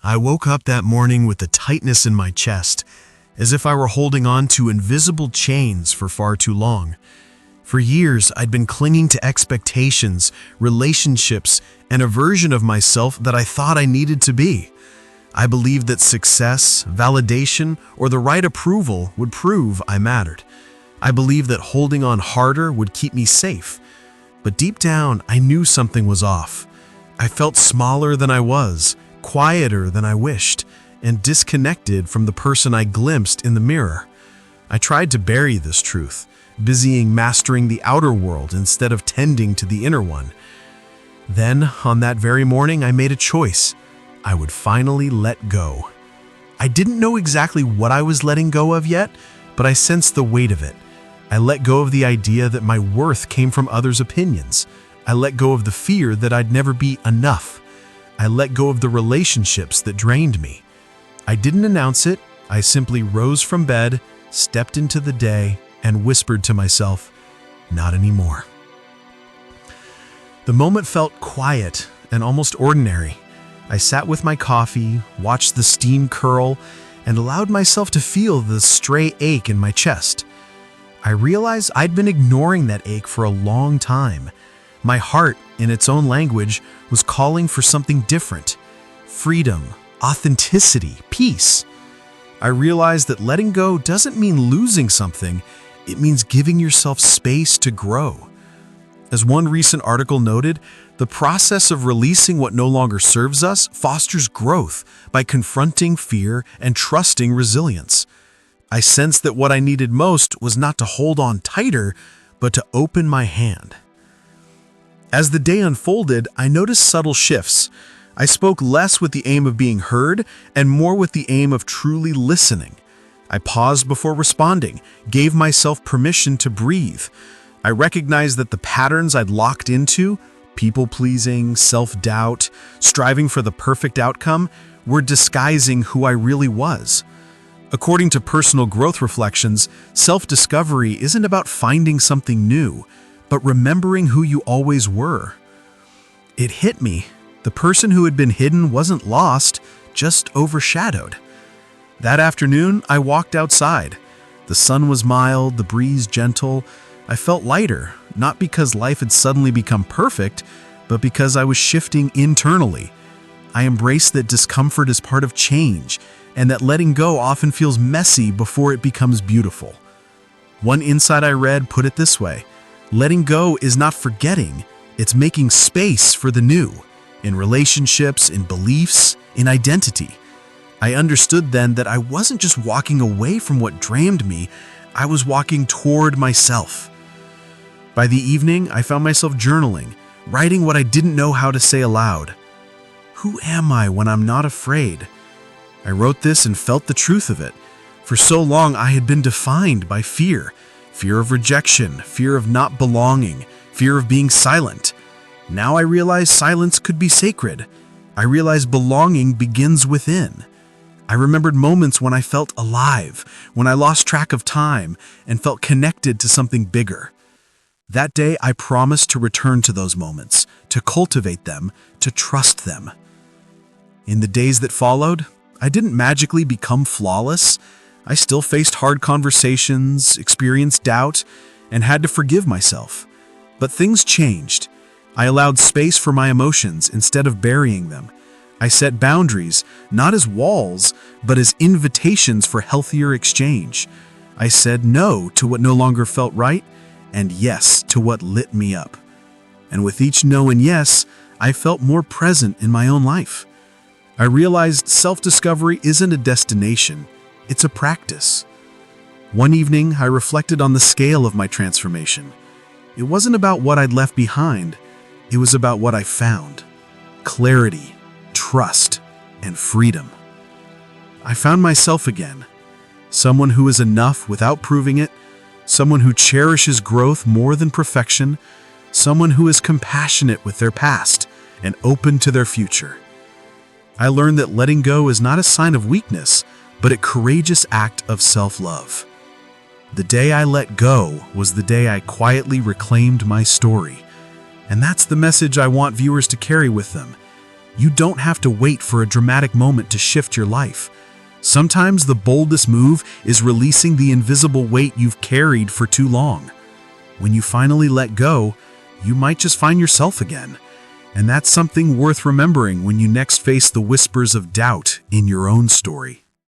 I woke up that morning with a tightness in my chest, as if I were holding on to invisible chains for far too long. For years, I'd been clinging to expectations, relationships, and a version of myself that I thought I needed to be. I believed that success, validation, or the right approval would prove I mattered. I believed that holding on harder would keep me safe. But deep down, I knew something was off. I felt smaller than I was, quieter than I wished, and disconnected from the person I glimpsed in the mirror. I tried to bury this truth, busying mastering the outer world instead of tending to the inner one. Then, on that very morning, I made a choice. I would finally let go. I didn't know exactly what I was letting go of yet, but I sensed the weight of it. I let go of the idea that my worth came from others' opinions. I let go of the fear that I'd never be enough. I let go of the relationships that drained me. I didn't announce it. I simply rose from bed, stepped into the day, and whispered to myself, "Not anymore." The moment felt quiet and almost ordinary. I sat with my coffee, watched the steam curl, and allowed myself to feel the stray ache in my chest. I realized I'd been ignoring that ache for a long time. My heart, in its own language, was calling for something different: freedom, authenticity, peace. I realized that letting go doesn't mean losing something, it means giving yourself space to grow. As one recent article noted, the process of releasing what no longer serves us fosters growth by confronting fear and trusting resilience. I sensed that what I needed most was not to hold on tighter, but to open my hand. As the day unfolded, I noticed subtle shifts. I spoke less with the aim of being heard and more with the aim of truly listening. I paused before responding, gave myself permission to breathe. I recognized that the patterns I'd locked into, people-pleasing, self-doubt, striving for the perfect outcome, were disguising who I really was. According to Personal Growth Reflections, self-discovery isn't about finding something new, but remembering who you always were. It hit me. The person who had been hidden wasn't lost, just overshadowed. That afternoon, I walked outside. The sun was mild, the breeze gentle. I felt lighter, not because life had suddenly become perfect, but because I was shifting internally. I embraced that discomfort is part of change, and that letting go often feels messy before it becomes beautiful. One insight I read put it this way: letting go is not forgetting, it's making space for the new, in relationships, in beliefs, in identity. I understood then that I wasn't just walking away from what drained me, I was walking toward myself. By the evening, I found myself journaling, writing what I didn't know how to say aloud. Who am I when I'm not afraid? I wrote this and felt the truth of it. For so long, I had been defined by fear. Fear of rejection, fear of not belonging, fear of being silent. Now I realize silence could be sacred. I realize belonging begins within. I remembered moments when I felt alive, when I lost track of time and felt connected to something bigger. That day, I promised to return to those moments, to cultivate them, to trust them. In the days that followed, I didn't magically become flawless. I still faced hard conversations, experienced doubt, and had to forgive myself. But things changed. I allowed space for my emotions instead of burying them. I set boundaries, not as walls, but as invitations for healthier exchange. I said no to what no longer felt right, and yes to what lit me up. And with each no and yes, I felt more present in my own life. I realized self-discovery isn't a destination, it's a practice. One evening, I reflected on the scale of my transformation. It wasn't about what I'd left behind, it was about what I found: clarity, trust, and freedom. I found myself again, someone who is enough without proving it, someone who cherishes growth more than perfection, someone who is compassionate with their past and open to their future. I learned that letting go is not a sign of weakness, but a courageous act of self-love. The day I let go was the day I quietly reclaimed my story. And that's the message I want viewers to carry with them. You don't have to wait for a dramatic moment to shift your life. Sometimes the boldest move is releasing the invisible weight you've carried for too long. When you finally let go, you might just find yourself again. And that's something worth remembering when you next face the whispers of doubt in your own story.